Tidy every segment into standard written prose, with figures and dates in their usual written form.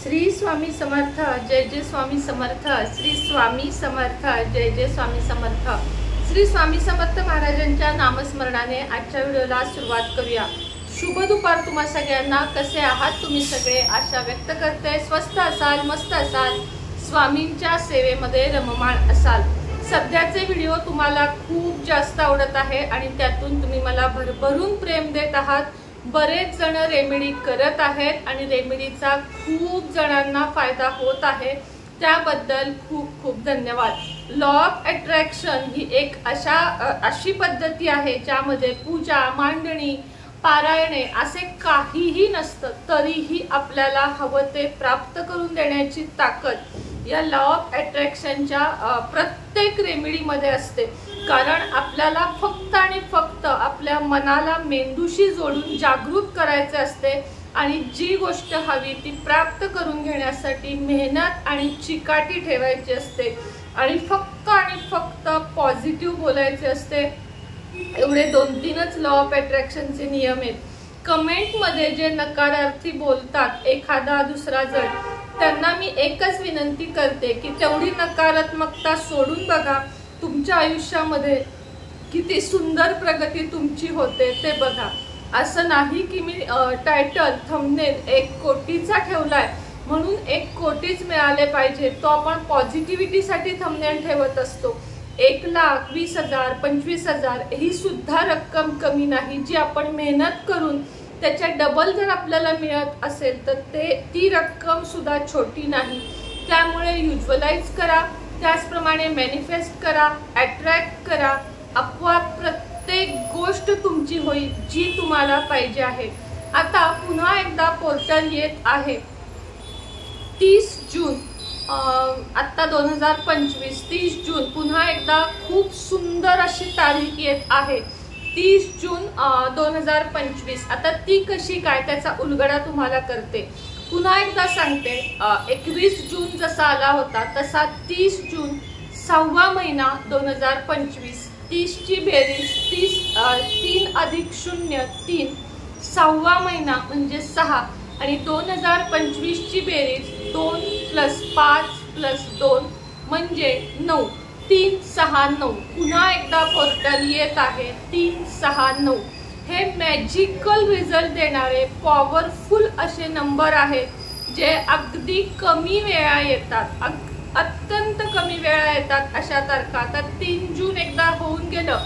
श्री स्वामी समर्थ, जय जय स्वामी समर्थ। श्री स्वामी समर्थ, जय जय स्वामी समर्थ। श्री स्वामी समर्थ महाराजांच्या नामस्मरणाने आजच्या व्हिडिओला सुरुवात करूया। शुभ दुपार तुम्हा सगळ्यांना। कसे आहात तुम्ही सगळे? आशा व्यक्त करते स्वस्थ असाल, मस्त असाल, स्वामींच्या सेवेमध्ये रममाण असाल। सध्याचे व्हिडिओ तुम्हाला खूप जास्त आवडत आहे आणि त्यातून तुम्ही मला भरभरून प्रेम देत आहात। बरेच जण रेमेडी करत आहेत आणि रेमेडीचा खूप जणांना फायदा होत आहे, त्याबद्दल खूप खूप धन्यवाद। लॉ ऑफ अट्रॅक्शन ही एक अशी पद्धती आहे ज्यामध्ये पूजा, मांडणी, पारायणे असे काहीही नसतं, तरीही आपल्याला हवं ते प्राप्त करून देण्याची ताकद या लॉ ऑफ अट्रॅक्शनच्या प्रत्येक रेमेडीमध्ये असते। कारण आपल्याला फक्त आणि फक्त आपल्या मनाला मेंदूशी जोडून जागृत करायचे असते आणि जी गोष्ट हवी ती प्राप्त करून घेण्यासाठी मेहनत आणि चिकाटी ठेवायची असते आणि फक्त पॉझिटिव्ह बोलायचे असते। एवढे 2-3च लॉ ऑफ अट्रॅक्शनचे नियम आहेत। कमेंटमध्ये जे नकारार्थी बोलतात एखादा दुसरा जण, त्यांना मी एकच विनंती करते की तेवढी नकारात्मकता सोडून बघा, तुमच्या आयुष्यामध्ये किती सुंदर प्रगती तुमची होते ते बघा। असं नाही की मी टायटल थंबनेल 1 कोटीचा ठेवलाय म्हणून 1 कोटीच मिळाले पाहिजे, तो आपण पॉझिटिव्हिटीसाठी थंबनेल ठेवत असतो। 1,20,000 25,000 ही सुद्धा रक्कम कमी नाही, जी आपण मेहनत करून त्याच्या डबल जर आपल्याला मिळत असेल तर ती रक्कम सुद्धा छोटी नाही। त्यामुळे युजलाइज करा, त्याचप्रमाणे मॅनिफेस्ट करा, अट्रॅक्ट करा, आपोआप प्रत्येक गोष्ट तुमची होईल जी तुम्हाला पाहिजे आहे। आता पुन्हा एकदा पोर्टल येत आहे 30 जून, आता 2025 30 जून पुन्हा एकदा खूप सुंदर अशी तारीख येत आहे 30 जून 2025। आता ती कशी काय त्याचा उलगडा तुम्हाला करते। पुन्हा एकदा सांगते, 21 जून जसा आला होता तसा 30 जून 6वा महिना 2025, 30 ची बेरीज 3 अधिक 0 3, 6वा महिना म्हणजे 6 आणि 2025 ची बेरीज 2 + 5 + 2 म्हणजे 9, 3 6 9। पुन्हा एकदा पोर्टल येत आहे 3 6 9। हे मॅजिकल रिझल्ट देणारे पॉवरफुल असे नंबर आहेत जे अगदी कमी वेळा येतात, अत्यंत कमी वेळा येतात अशा तारखा। तर 3 जून एकदा होऊन गेलं,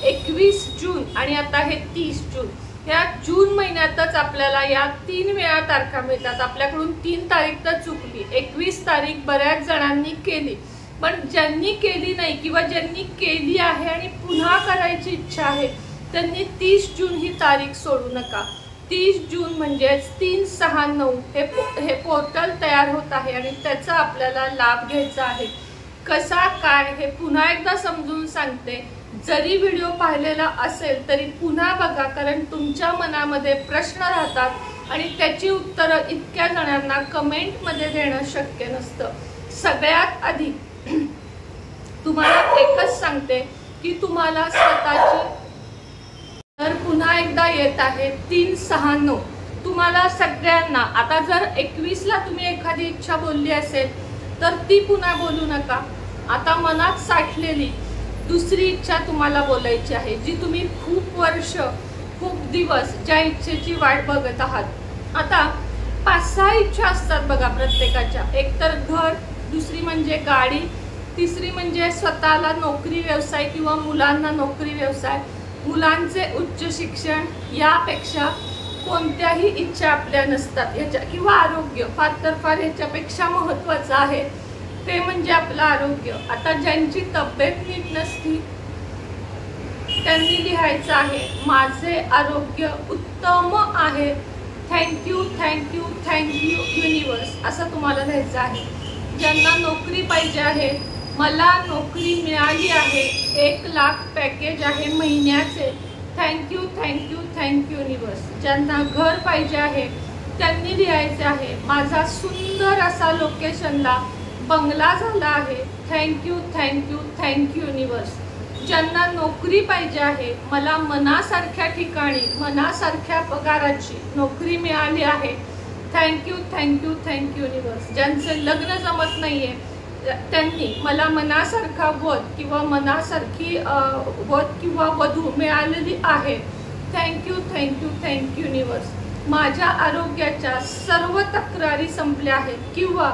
21 जून आणि आता हे 30 जून। या जून महिन्यातच आपल्याला या 3 वेळा तारखा मिळतात। आपल्याकडून 3 तारीख तर चुकली, 21 तारीख बऱ्याच जणांनी केली, पण ज्यांनी केली नाही किंवा ज्यांनी केली आहे आणि पुन्हा करायची इच्छा आहे त्यांनी 30 जून ही तारीख सोडू नका। 30 जून म्हणजेच 3 6 9 हे पोर्टल तयार होत आहे आणि त्याचा आपल्याला लाभ घ्यायचा आहे। कसा काय हे पुन्हा एकदा समजून सांगते। जरी व्हिडिओ पाहिलेला असेल तरी पुन्हा बघा, कारण तुमच्या मनामध्ये प्रश्न राहतात आणि त्याची उत्तरं इतक्या जणांना कमेंटमध्ये देणं शक्य नसतं। सगळ्यात आधी तुम्हाला एकच सांगते की तुम्हाला स्वतःची, तर पुन्हा एकदा येत आहे 3 6 9। तुम्हाला सगळ्यांना आता जर 21ला तुम्ही एखादी इच्छा बोलली असेल तर ती पुन्हा बोलू नका। आता मनात साठलेली दुसरी इच्छा तुम्हाला बोलायची आहे, जी तुम्ही खूप वर्ष खूप दिवस ज्या इच्छेची वाट बघत आहात। आता 5-6 इच्छा असतात बघा प्रत्येकाच्या। एक तर घर, दुसरी म्हणजे गाडी, तिसरी म्हणजे स्वतःला नोकरी व्यवसाय किंवा मुलांना नोकरी व्यवसाय, मुलांचे उच्च शिक्षण, यापेक्षा कोणत्याही इच्छा आपल्या नसतात ह्याच्या, किंवा आरोग्य, फार तर फार ह्याच्यापेक्षा महत्त्वाचं आहे ते म्हणजे आपलं आरोग्य। आता ज्यांची तब्येत नीट नसती त्यांनी लिहायचं आहे, माझे आरोग्य उत्तम आहे, थँक्यू थँक्यू थँक्यू युनिवर्स, असं तुम्हाला लिहायचं आहे। ज्यांना नोकरी पाहिजे आहे, मला नोकरी मिळाली आहे, 1 लाख पॅकेज आहे महिन्याचे, थँक्यू थँक्यू थँक्यू युनिवर्स। ज्यांना घर पाहिजे आहे त्यांनी लिहायचे आहे, माझा सुंदर असा लोकेशनला बंगला झाला आहे, थँक्यू थँक्यू थँक्यू युनिवर्स। ज्यांना नोकरी पाहिजे आहे, मला मनासारख्या ठिकाणी मनासारख्या पगाराची नोकरी मिळाली आहे, थँक्यू थँक्यू थँक्यू युनिवर्स. ज्यांचं लग्न जमत नाहीये त्यांनी मला मनासारखा वध किंवा मनासारखी वध किंवा वधू मिळालेली आहे. Thank you thank you thank you universe. माझ्या आरोग्याच्या सर्व तक्रारी संपल्या आहेत किंवा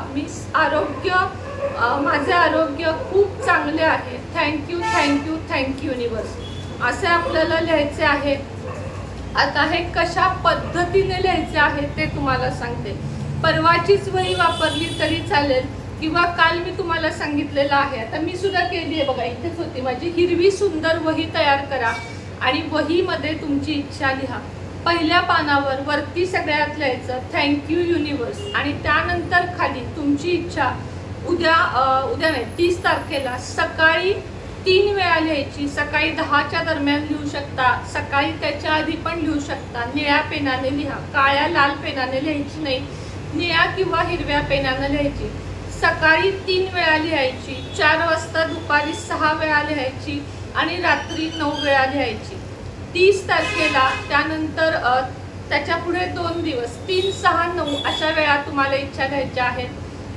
माझे आरोग्य खूप चांगले आहे. Thank you thank you thank you universe. असे आपल्याला लिहायचे आहे. आता हे कशा पद्धतीने लिहायचे आहे ते तुम्हाला सांगते. परवाचीच वही वापरली तरी चालेल किंवा काल मी तुम्हाला सांगितलेलं आहे. आता मी सुद्धा केली आहे बघा, इथेच होती माझी हिरवी सुंदर वही तयार करा आणि वहीमध्ये तुमची इच्छा लिहा. पहिल्या पानावर वरती सगळ्यात लिहायचं थँक्यू युनिवर्स आणि त्यानंतर खाली तुमची इच्छा. उद्या नाही 30 तारखेला सकाळी 3 वेळा लिहायची. सकाळी 10च्या दरम्यान लिहू शकता, सकाळी त्याच्या आधी पण लिहू शकता. निळ्या पेनाने लिहा, काळ्या लाल पेनाने लिहायची नाही, निळ्या किंवा हिरव्या पेनाने लिहायची. सकाळी 3 वेळा लिहायची, 4 वाजता दुपारी 6 वेळा लिहायची आणि रात्री 9 वेळा लिहायची. 30 तारखेला त्यानंतर त्याच्या पुढे 2 दिवस 3, 6, 9 अशा वेळा तुम्हाला इच्छा घ्यायच्या आहेत.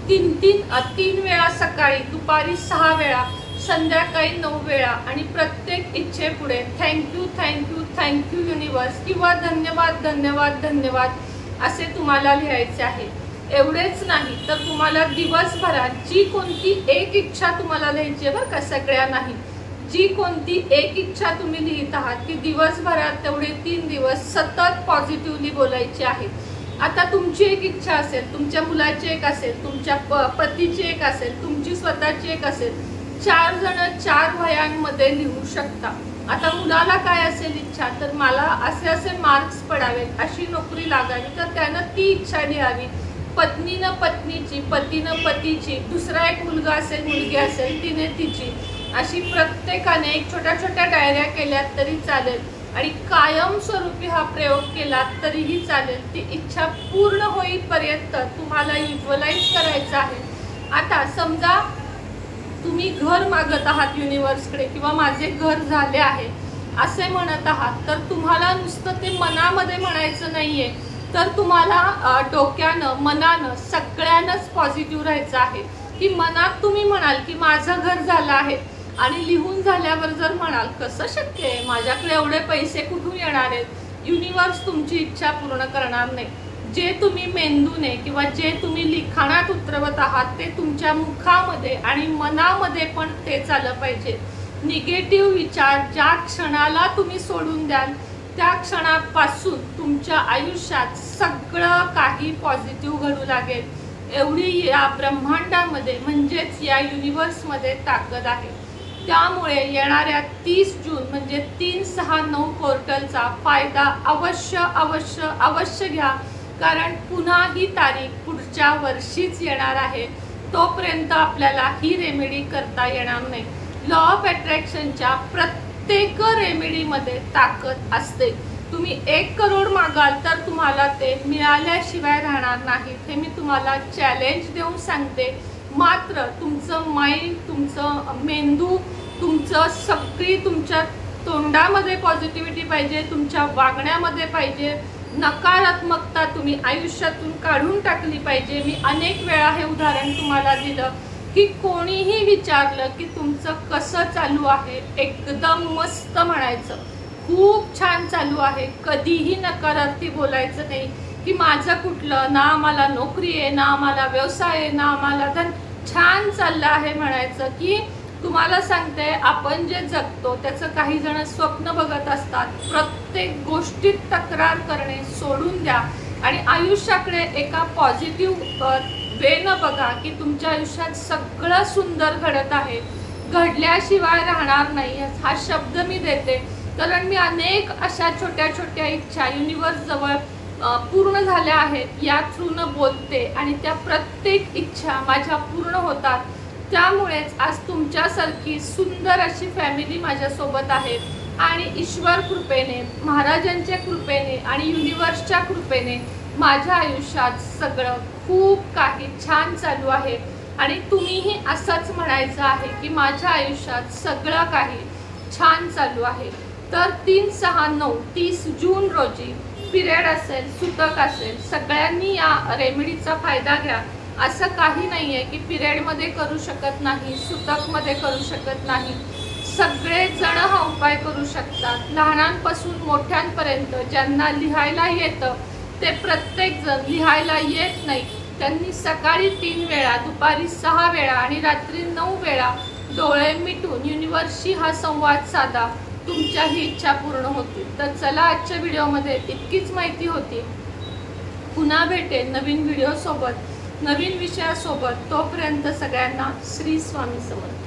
3 वेळा सकाळी, दुपारी 6 वेळा, संध्याकाळी 9 वेळा आणि प्रत्येक इच्छेपुढे थँक्यू थँक्यू थँक्यू युनिवर्स किंवा धन्यवाद धन्यवाद धन्यवाद असे तुम्हाला लिहायचे आहे. एवढेच नाही तर तुम्हाला दिवसभरात जी कोणती एक इच्छा तुम्हाला लिहायची आहे बरं का, सगळ्या नाही, जी कोणती एक इच्छा तुम्ही लिहित आहात ती दिवसभरात तेवढे 3 दिवस सतत पॉझिटिव्हली बोलायची आहे. आता तुमची एक इच्छा असेल, तुमच्या मुलाची एक असेल, तुमच्या पतीची एक असेल, तुमची स्वतःची एक असेल, 4 जण 4 वह्यांमध्ये लिहू शकता. आता मुलाला काय असेल इच्छा, तर मला असे मार्क्स पडावेत, अशी नोकरी लागावी, तर त्यानं ती इच्छा लिहावी. पत्नीनं पत्नीची, पतीनं पतीची, दुसरा एक मुलगा असेल, मुलगी असेल, तिने तिची, अशी प्रत्येकाने एक छोट्या छोट्या डायऱ्या केल्यात तरी चालेल आणि कायमस्वरूपी हा प्रयोग केला तरीही चालेल. ती इच्छा पूर्ण होईपर्यंत तुम्हाला व्हिज्युअलाइज करायचं आहे. आता समजा तुम्ही घर मागत आहात युनिवर्सकडे किंवा माझे घर झाले आहे असे म्हणत आहात, तर तुम्हाला नुसतं ते मनामध्ये म्हणायचं नाहीये, तर तुम्हाला डोक्यानं मनानं सगळ्यांनाच पॉझिटिव्ह राहायचं आहे. की मनात तुम्ही म्हणाल की माझं घर झालं आहे आणि लिहून झाल्यावर जर म्हणाल कसं शक्य आहे, माझ्याकडे एवढे पैसे कुठून येणार आहेत, युनिवर्स तुमची इच्छा पूर्ण करणार नाही. जे तुम्ही मेंदूने किंवा जे तुम्ही लिखाणात उतरवत आहात ते तुमच्या मुखामध्ये आणि मनामध्ये पण ते चाललं पाहिजे. निगेटिव्ह विचार ज्या क्षणाला तुम्ही सोडून द्याल त्या क्षणापासून तुमच्या आयुष्यात सगळं काही पॉझिटिव्ह घडू लागेल. एवढी या ब्रह्मांडामध्ये म्हणजेच या युनिवर्समध्ये ताकद आहे. त्यामुळे येणाऱ्या 30 जून म्हणजे 3, 6, 9 पोर्टलचा फायदा अवश्य अवश्य अवश्य घ्या, कारण पुन्हा ही तारीख पुढच्या वर्षीच येणार आहे. तोपर्यंत आपल्याला ही रेमेडी करता येणार नाही. लॉ ऑफ अट्रॅक्शनच्या प्रत्येक रेमेडीमध्ये ताकद असते. तुम्ही 1 करोड मागाल तर तुम्हाला ते मिळाल्याशिवाय राहणार नाही, हे मी तुम्हाला चॅलेंज देऊन सांगते. मात्र तुमचं माइंड, तुमचं मेंदू, तुमचं सगळी तुमच्या तोंडामध्ये पॉझिटिव्हिटी पाहिजे, तुमच्या वागण्यामध्ये पाहिजे. नकारात्मकता तुम्ही आयुष्यातून काढून टाकली पाहिजे. मी अनेक वेळा हे उदाहरण तुम्हाला दिलं की कोणीही विचारलं की तुमचं कसं चालू आहे, एकदम मस्त म्हणायचं, खूप छान चालू आहे. कधीही नकारार्थी बोलायचं नाही की माझं कुठलं, ना आम्हाला नोकरी आहे, ना आम्हाला व्यवसाय आहे, ना आम्हाला धन, छान चाललं आहे म्हणायचं. की तुम्हाला सांगते आपण जे जगतो त्याचं काही जण स्वप्न बघत असतात. प्रत्येक गोष्टीत तक्रार करणे सोडून द्या आणि आयुष्याकडे एका पॉझिटिव्ह वेनं बघा की तुमच्या आयुष्यात सगळं सुंदर घडत आहे, घडल्याशिवाय राहणार नाही हा शब्द मी देते. कारण मी अनेक अशा छोट्या छोट्या इच्छा युनिवर्स जवळ पूर्ण झाल्या आहेत, या थ्रूनं बोलते आणि त्या प्रत्येक इच्छा माझ्या पूर्ण होतात. त्यामुळेच आज तुमच्यासारखी सुंदर अशी फॅमिली माझ्यासोबत आहे आणि ईश्वर कृपेने, महाराजांच्या कृपेने आणि युनिवर्सच्या कृपेने माझ्या आयुष्यात सगळं खूप काही छान चालू आहे. आणि तुम्हीही असंच म्हणायचं आहे की माझ्या आयुष्यात सगळं काही छान चालू आहे. तर 3, 6, 9, 30 जून रोजी पिरियड असेल, सुतक असेल, सगळ्यांनी या रेमेडीचा फायदा घ्या। असं काही नाही आहे की पिरियडमध्ये करू शकत नाही, सुतकमध्ये करू शकत नाही, सगळे जण हा उपाय करू शकतात। लहानांपासून मोठ्यांपर्यंत ज्यांना लिहायला येतं ते प्रत्येक जण, लिहायला येत नाही त्यांनी सकाळी 3 वेळा, दुपारी 6 वेळा आणि रात्री 9 वेळा डोळे मिटून युनिवर्सशी हा संवाद साधा, तुमच्या ही इच्छा पूर्ण होतील। तर चला, आजच्या व्हिडिओमध्ये इतकीच माहिती होती। पुन्हा भेटेल नवीन व्हिडिओ सोबत, नवीन विषयासोबत। तोपर्यंत सगळ्यांना श्री स्वामी समर्थ।